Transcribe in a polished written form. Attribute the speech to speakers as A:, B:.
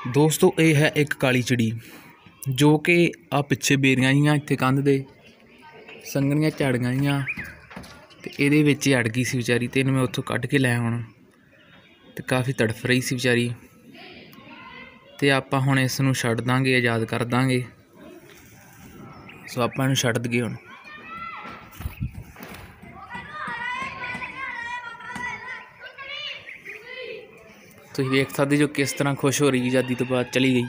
A: दोस्तों ये है एक काली चिड़ी जो कि आ पिछे बेरियां जियां इत्थे कंध दे संघनियां झाड़ियां जियां ते इहदे विच ही अड़ गई सी बेचारी। ते मैं उत्थों कढ के लै आउण ते काफ़ी तड़फ रही सी बेचारी। ते आपां हुण इस नूं छड्ड दांगे, आज़ाद कर दांगे। सो आपां इहनूं छड्ड दईए हुण। तुसीं देख सकदे जो किस तरह खुश हो रही आज़ादी तो बाद चली गई।